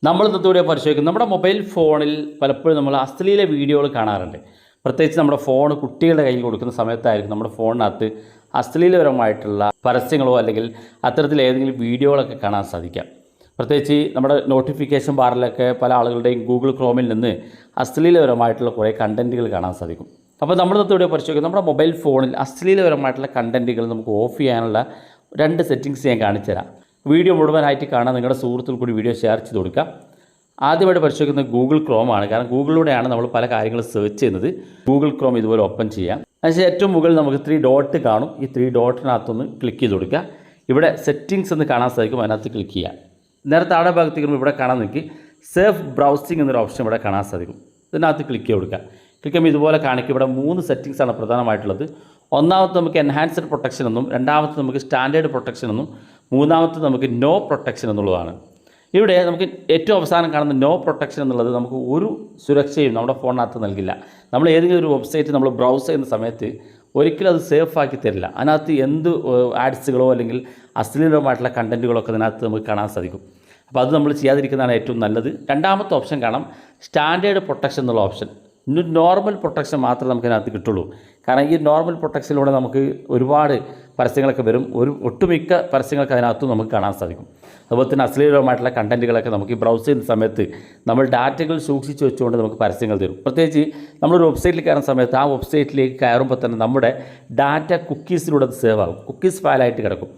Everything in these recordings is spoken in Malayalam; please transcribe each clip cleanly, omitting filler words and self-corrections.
നമ്മൾ ഇന്നത്തെ പരിശോധിക്കും. നമ്മുടെ മൊബൈൽ ഫോണിൽ പലപ്പോഴും നമ്മൾ അശ്ലീല വീഡിയോകൾ കാണാറുണ്ട്. പ്രത്യേകിച്ച് നമ്മുടെ ഫോൺ കുട്ടികളുടെ കയ്യിൽ കൊടുക്കുന്ന സമയത്തായിരിക്കും നമ്മുടെ ഫോണിനകത്ത് അശ്ലീലപരമായിട്ടുള്ള പരസ്യങ്ങളോ അല്ലെങ്കിൽ അത്തരത്തിൽ ഏതെങ്കിലും വീഡിയോകളൊക്കെ കാണാൻ സാധിക്കാം. പ്രത്യേകിച്ച് നമ്മുടെ നോട്ടിഫിക്കേഷൻ ബാറിലൊക്കെ പല ആളുകളുടെയും ഗൂഗിൾ ക്രോമിൽ നിന്ന് അശ്ലീലപരമായിട്ടുള്ള കുറേ കണ്ടൻറ്റുകൾ കാണാൻ സാധിക്കും. അപ്പോൾ നമ്മൾ ഇന്നത്തെ പരിശോധിക്കും. നമ്മുടെ മൊബൈൽ ഫോണിൽ അശ്ലീലപരമായിട്ടുള്ള കണ്ടൻറ്റുകൾ നമുക്ക് ഓഫ് ചെയ്യാനുള്ള 2 സെറ്റിങ്സ് ഞാൻ കാണിച്ചു തരാം. വീഡിയോ മുഴുവനായിട്ട് കാണാൻ നിങ്ങളുടെ സുഹൃത്തുക്കൾ കൂടി വീഡിയോ ഷെയർ ചെയ്ത് കൊടുക്കുക. ആദ്യമായിട്ട് പരിശോധിക്കുന്നത് ഗൂഗിൾ ക്രോമാണ്. കാരണം ഗൂഗിളിലൂടെയാണ് നമ്മൾ പല കാര്യങ്ങളും സെർച്ച് ചെയ്യുന്നത്. ഗൂഗിൾ ക്രോം ഇതുപോലെ ഓപ്പൺ ചെയ്യാം. അതിന് ഏറ്റവും മുകളിൽ നമുക്ക് 3 ഡോട്ട് കാണും. ഈ 3 ഡോട്ടിനകത്തൊന്ന് ക്ലിക്ക് ചെയ്ത് കൊടുക്കുക. ഇവിടെ സെറ്റിങ്സ് എന്ന് കാണാൻ സാധിക്കും. അതിനകത്ത് ക്ലിക്ക് ചെയ്യുക. നേരെ താഴെ ഭാഗത്തേക്ക് ഇവിടെ കാണാൻ നിങ്ങൾക്ക് സേഫ് ബ്രൗസിംഗ് എന്നൊരു ഓപ്ഷൻ ഇവിടെ കാണാൻ സാധിക്കും. ഇതിനകത്ത് ക്ലിക്ക് ചെയ്ത് കൊടുക്കുക. ക്ലിക്ക് ചെയ്യുമ്പോൾ ഇതുപോലെ കാണിക്കും. ഇവിടെ 3 സെറ്റിങ്സാണ് പ്രധാനമായിട്ടുള്ളത്. ഒന്നാമത്തെ നമുക്ക് എൻഹാൻസ്ഡ് പ്രൊട്ടക്ഷൻ എന്നും, രണ്ടാമത്തെ നമുക്ക് സ്റ്റാൻഡേർഡ് പ്രൊട്ടക്ഷൻ എന്നും, മൂന്നാമത്തെ നമുക്ക് നോ പ്രൊട്ടക്ഷൻ എന്നുള്ളതാണ്. ഇവിടെ നമുക്ക് ഏറ്റവും അവസാനം കാണുന്ന നോ പ്രൊട്ടക്ഷൻ എന്നുള്ളത് നമുക്ക് ഒരു സുരക്ഷയും നമ്മുടെ ഫോണിനകത്ത് നൽകില്ല. നമ്മൾ ഏതെങ്കിലും ഒരു വെബ്സൈറ്റ് നമ്മൾ ബ്രൗസ് ചെയ്യുന്ന സമയത്ത് ഒരിക്കലും അത് സേഫ് ആക്കി തരില്ല. അതിനകത്ത് എന്ത് ആഡ്സുകളോ അല്ലെങ്കിൽ അശ്ലീലമായിട്ടുള്ള കണ്ടൻറ്റുകളൊക്കെ അതിനകത്ത് നമുക്ക് കാണാൻ സാധിക്കും. അപ്പോൾ അത് നമ്മൾ ചെയ്യാതിരിക്കുന്നതാണ് ഏറ്റവും നല്ലത്. രണ്ടാമത്തെ ഓപ്ഷൻ കാണാം സ്റ്റാൻഡേർഡ് പ്രൊട്ടക്ഷൻ എന്നുള്ള ഓപ്ഷൻ. നോർമൽ പ്രൊട്ടക്ഷൻ മാത്രമേ നമുക്ക് അതിനകത്ത് കിട്ടുള്ളൂ. കാരണം ഈ നോർമൽ പ്രൊട്ടക്ഷനിലൂടെ നമുക്ക് ഒരുപാട് പരസ്യങ്ങളൊക്കെ വരും. ഒട്ടുമിക്ക പരസ്യങ്ങൾക്ക് അതിനകത്തും നമുക്ക് കാണാൻ സാധിക്കും. അതുപോലെ തന്നെ അശ്ലീലമായിട്ടുള്ള കണ്ടൻറ്റുകളൊക്കെ നമുക്ക് ബ്രൗസ് ചെയ്യുന്ന സമയത്ത് നമ്മൾ ഡാറ്റകൾ സൂക്ഷിച്ച് വെച്ചുകൊണ്ട് നമുക്ക് പരസ്യങ്ങൾ തരും. പ്രത്യേകിച്ച് നമ്മളൊരു വെബ്സൈറ്റിൽ കയറുന്ന സമയത്ത് ആ വെബ്സൈറ്റിലേക്ക് കയറുമ്പോൾ തന്നെ നമ്മുടെ ഡാറ്റ കുക്കീസിലൂടെ അത് സേവ് ആകും. കുക്കീസ് ഫയലായിട്ട് കിടക്കും.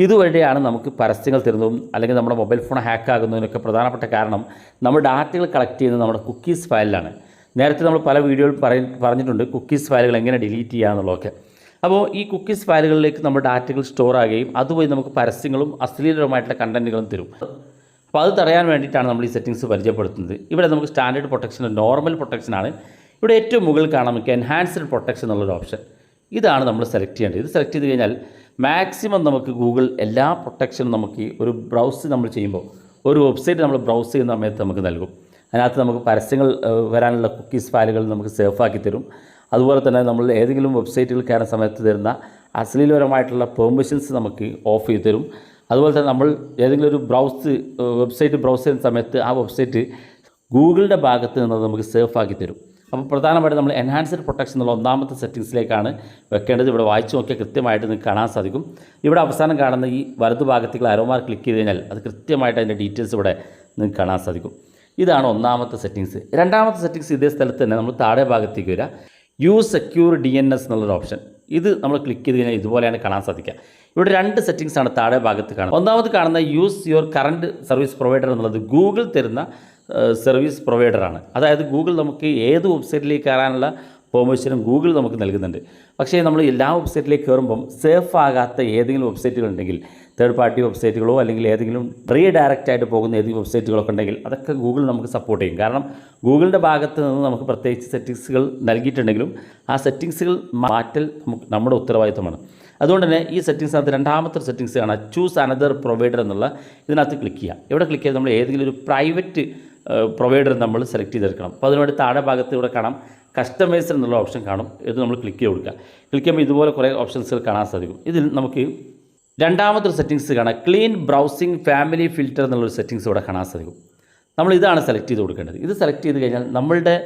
ഇതുവഴിയാണ് നമുക്ക് പരസ്യങ്ങൾ തരുന്നതും അല്ലെങ്കിൽ നമ്മുടെ മൊബൈൽ ഫോൺ ഹാക്ക് ആകുന്നതിനൊക്കെ പ്രധാനപ്പെട്ട കാരണം നമ്മൾ ഡാറ്റകൾ കളക്ട് ചെയ്യുന്നത് നമ്മുടെ കുക്കീസ് ഫയലിലാണ്. നേരത്തെ നമ്മൾ പല വീഡിയോയിൽ പറഞ്ഞിട്ടുണ്ട് കുക്കീസ് ഫയലുകൾ എങ്ങനെ ഡിലീറ്റ് ചെയ്യുക എന്നുള്ളതൊക്കെ. അപ്പോൾ ഈ കുക്കീസ് ഫയലുകളിലേക്ക് നമ്മൾ ഡാറ്റകൾ സ്റ്റോർ ആകുകയും അതുവഴി നമുക്ക് പരസ്യങ്ങളും അശ്ലീലപരമായിട്ടുള്ള കണ്ടൻറ്റുകളും തരും. അപ്പോൾ അത് തടയാൻ വേണ്ടിയിട്ടാണ് നമ്മൾ ഈ സെറ്റിങ്സ് പരിചയപ്പെടുത്തുന്നത്. ഇവിടെ നമുക്ക് സ്റ്റാൻഡേർഡ് പ്രൊട്ടക്ഷൻ, നോർമൽ പ്രൊട്ടക്ഷനാണ്. ഇവിടെ ഏറ്റവും മുകളിൽ കാണാൻ നമുക്ക് എൻഹാൻസ്ഡ് പ്രൊട്ടക്ഷൻ എന്നുള്ളൊരു ഓപ്ഷൻ. ഇതാണ് നമ്മൾ സെലക്ട് ചെയ്യേണ്ടത്. ഇത് സെലക്ട് ചെയ്ത് കഴിഞ്ഞാൽ മാക്സിമം നമുക്ക് ഗൂഗിൾ എല്ലാ പ്രൊട്ടക്ഷനും നമുക്ക് ഒരു ബ്രൗസ് നമ്മൾ ചെയ്യുമ്പോൾ ഒരു വെബ്സൈറ്റ് നമ്മൾ ബ്രൗസ് ചെയ്യുന്ന സമയത്ത് നമുക്ക് നൽകും. അതിനകത്ത് നമുക്ക് പരസ്യങ്ങൾ വരാനുള്ള കുക്കീസ് ഫയലുകൾ നമുക്ക് സേഫാക്കി തരും. അതുപോലെ തന്നെ നമ്മൾ ഏതെങ്കിലും വെബ്സൈറ്റുകൾ കയറുന്ന സമയത്ത് തരുന്ന അശ്ലീലപരമായിട്ടുള്ള പെർമിഷൻസ് നമുക്ക് ഓഫ് ചെയ്ത് തരും. അതുപോലെ തന്നെ നമ്മൾ ഏതെങ്കിലും ഒരു വെബ്സൈറ്റ് ബ്രൗസ് ചെയ്യുന്ന സമയത്ത് ആ വെബ്സൈറ്റ് ഗൂഗിളിൻ്റെ ഭാഗത്ത് നിന്ന് നമുക്ക് സേഫാക്കി തരും. അപ്പോൾ പ്രധാനമായിട്ട് നമ്മൾ എൻഹാൻസ്ഡ് പ്രൊട്ടക്ഷൻ എന്നുള്ള ഒന്നാമത്തെ സെറ്റിങ്സിലേക്കാണ് വെക്കേണ്ടത്. ഇവിടെ വായിച്ച് നോക്കിയാൽ കൃത്യമായിട്ട് നിങ്ങൾക്ക് കാണാൻ സാധിക്കും. ഇവിടെ അവസാനം കാണുന്ന ഈ വലതു ഭാഗത്തേക്കുള്ള അരോമാർ ക്ലിക്ക് ചെയ്ത് കഴിഞ്ഞാൽ അത് കൃത്യമായിട്ട് അതിൻ്റെ ഡീറ്റെയിൽസ് ഇവിടെ നിങ്ങൾക്ക് കാണാൻ സാധിക്കും. ഇതാണ് ഒന്നാമത്തെ സെറ്റിങ്സ്. രണ്ടാമത്തെ സെറ്റിങ്സ് ഇതേ സ്ഥലത്ത് തന്നെ നമ്മൾ താഴെ ഭാഗത്തേക്ക് വരിക. യൂസ് സെക്യൂർ DNS എന്നുള്ളൊരു ഓപ്ഷൻ. ഇത് നമ്മൾ ക്ലിക്ക് ചെയ്ത് കഴിഞ്ഞാൽ ഇതുപോലെയാണ് കാണാൻ സാധിക്കുക. ഇവിടെ 2 സെറ്റിങ്സാണ് താഴെ ഭാഗത്ത് കാണുന്നത്. ഒന്നാമത് കാണുന്ന use your current service provider എന്നുള്ളത് ഗൂഗിൾ തരുന്ന സർവീസ് പ്രൊവൈഡറാണ്. അതായത് ഗൂഗിൾ നമുക്ക് ഏത് വെബ്സൈറ്റിലേക്ക് കയറാനുള്ള പെർമിഷനും ഗൂഗിൾ നമുക്ക് നൽകുന്നുണ്ട്. പക്ഷേ നമ്മൾ എല്ലാ വെബ്സൈറ്റിലേക്ക് കയറുമ്പം സേഫ് ആകാത്ത ഏതെങ്കിലും വെബ്സൈറ്റുകളുണ്ടെങ്കിൽ, തേർഡ് പാർട്ടി വെബ്സൈറ്റുകളോ അല്ലെങ്കിൽ ഏതെങ്കിലും റീഡയറക്റ്റ് ആയിട്ട് പോകുന്ന ഏതെങ്കിലും വെബ്സൈറ്റുകളൊക്കെ ഉണ്ടെങ്കിൽ അതൊക്കെ ഗൂഗിൾ നമുക്ക് സപ്പോർട്ട് ചെയ്യും. കാരണം ഗൂഗിളിൻ്റെ ഭാഗത്ത് നിന്ന് നമുക്ക് പ്രത്യേകിച്ച് സെറ്റിങ്സുകൾ നൽകിയിട്ടുണ്ടെങ്കിലും ആ സെറ്റിങ്സുകൾ മാറ്റൽ നമ്മുടെ ഉത്തരവാദിത്തമാണ്. അതുകൊണ്ട് തന്നെ ഈ സെറ്റിങ്സിനകത്ത് രണ്ടാമത്തെ സെറ്റിങ്സ് കാണാം ചൂസ് അനദർ പ്രൊവൈഡർ എന്നുള്ള. ഇതിനകത്ത് ക്ലിക്ക് ചെയ്യാം. ഇവിടെ ക്ലിക്ക് ചെയ്ത് നമ്മൾ ഏതെങ്കിലും ഒരു പ്രൈവറ്റ് പ്രൊവൈഡർ നമ്മൾ സെലക്ട് ചെയ്തെടുക്കണം. അപ്പോൾ അതിനുവേണ്ടി താഴെ ഭാഗത്ത് ഇവിടെ കാണാം കസ്റ്റമൈസർ എന്നുള്ള ഓപ്ഷൻ കാണും. ഇത് നമ്മൾ ക്ലിക്ക് ചെയ്ത് കൊടുക്കുക. ക്ലിക്ക് ചെയ്യുമ്പോൾ ഇതുപോലെ കുറേ ഓപ്ഷൻസുകൾ കാണാൻ സാധിക്കും. ഇതിൽ നമുക്ക് രണ്ടാമത്തെ സെറ്റിങ്സ് കാണാം ക്ലീൻ ബ്രൗസിംഗ് ഫാമിലി ഫിൽറ്റർ എന്നുള്ളൊരു സെറ്റിങ്സ് ഇവിടെ കാണാൻ സാധിക്കും. നമ്മൾ ഇതാണ് സെലക്ട് ചെയ്ത് കൊടുക്കേണ്ടത്. ഇത് സെലക്ട് ചെയ്ത് കഴിഞ്ഞാൽ നമ്മളുടെ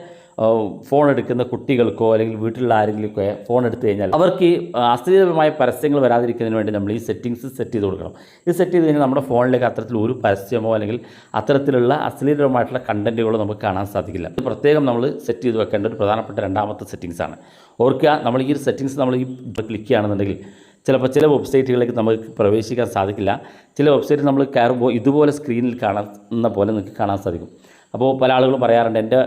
ഫോൺ എടുക്കുന്ന കുട്ടികൾക്കോ അല്ലെങ്കിൽ വീട്ടിലുള്ള ആരെങ്കിലുമൊക്കെ ഫോൺ എടുത്തു കഴിഞ്ഞാൽ അവർക്ക് അശ്ലീലപരമായ പരസ്യങ്ങൾ വരാതിരിക്കുന്നതിന് വേണ്ടി നമ്മൾ ഈ സെറ്റിങ്സ് സെറ്റ് ചെയ്ത് കൊടുക്കണം. ഇത് സെറ്റ് ചെയ്ത് കഴിഞ്ഞാൽ നമ്മുടെ ഫോണിലേക്ക് അത്തരത്തിൽ ഒരു പരസ്യമോ അല്ലെങ്കിൽ അത്തരത്തിലുള്ള അശ്ലീലപരമായിട്ടുള്ള കണ്ടൻറ്റുകളോ നമുക്ക് കാണാൻ സാധിക്കില്ല. ഇത് പ്രത്യേകം നമ്മൾ സെറ്റ് ചെയ്ത് വെക്കേണ്ട ഒരു പ്രധാനപ്പെട്ട രണ്ടാമത്തെ സെറ്റിങ്സാണ്. ഓർക്കുക, നമ്മൾ ഈ ഒരു സെറ്റിങ്സ് നമ്മൾ ഈ ക്ലിക്ക് ചെയ്യുകയാണെന്നുണ്ടെങ്കിൽ ചിലപ്പോൾ ചില വെബ്സൈറ്റുകളിലേക്ക് നമുക്ക് പ്രവേശിക്കാൻ സാധിക്കില്ല. ചില വെബ്സൈറ്റ് നമ്മൾ കയറുമ്പോൾ ഇതുപോലെ സ്ക്രീനിൽ കാണുന്ന പോലെ നിങ്ങൾക്ക് കാണാൻ സാധിക്കും. അപ്പോൾ പല ആളുകളും പറയാറുണ്ട് എൻ്റെ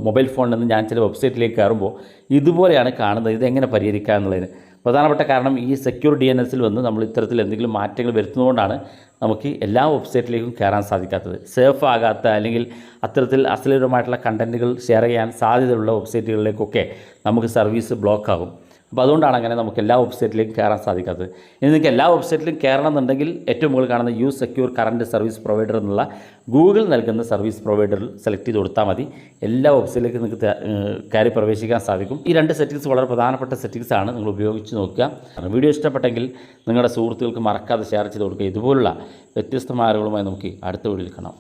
മൊബൈൽ ഫോണിൽ നിന്ന് ഞാൻ ചില വെബ്സൈറ്റിലേക്ക് കയറുമ്പോൾ ഇതുപോലെയാണ് കാണുന്നത്, ഇതെങ്ങനെ പരിഹരിക്കുക എന്നുള്ളതിന് പ്രധാനപ്പെട്ട കാരണം ഈ സെക്യൂർ DNSൽ വന്ന് നമ്മൾ ഇത്തരത്തിൽ എന്തെങ്കിലും മാറ്റങ്ങൾ വരുത്തുന്നതുകൊണ്ടാണ് നമുക്ക് എല്ലാ വെബ്സൈറ്റിലേക്കും കയറാൻ സാധിക്കാത്തത്. സേഫ് ആകാത്ത അല്ലെങ്കിൽ അത്തരത്തിൽ അശ്ലീലപരമായിട്ടുള്ള കണ്ടൻറ്റുകൾ ഷെയർ ചെയ്യാൻ സാധ്യതയുള്ള വെബ്സൈറ്റുകളിലേക്കൊക്കെ നമുക്ക് സർവീസ് ബ്ലോക്ക് ആകും. അപ്പോൾ അതുകൊണ്ടാണ് അങ്ങനെ നമുക്ക് എല്ലാ വെബ്സൈറ്റിലേക്കും കയറാൻ സാധിക്കാത്തത്. ഇനി നിങ്ങൾക്ക് എല്ലാ വെബ്സൈറ്റിലും കയറണം എന്നുണ്ടെങ്കിൽ ഏറ്റവും മുകളിൽ കാണുന്ന use secure current service provider എന്നുള്ള ഗൂഗിൾ നൽകുന്ന സർവീസ് പ്രൊവൈഡറിൽ സെലക്ട് ചെയ്ത് കൊടുത്താൽ മതി. എല്ലാ വെബ്സൈറ്റിലേക്കും നിങ്ങൾക്ക് കയറി പ്രവേശിക്കാൻ സാധിക്കും. ഈ 2 സെറ്റിങ്സ് വളരെ പ്രധാനപ്പെട്ട സെറ്റിങ്സാണ്. നിങ്ങൾ ഉപയോഗിച്ച് നോക്കുക. വീഡിയോ ഇഷ്ടപ്പെട്ടെങ്കിൽ നിങ്ങളുടെ സുഹൃത്തുക്കൾക്ക് മറക്കാതെ ഷെയർ ചെയ്ത് കൊടുക്കുക. ഇതുപോലുള്ള വ്യത്യസ്തമായ അറിവുകളുമായി നമുക്ക് അടുത്ത വീഡിയോയിൽ കാണാം.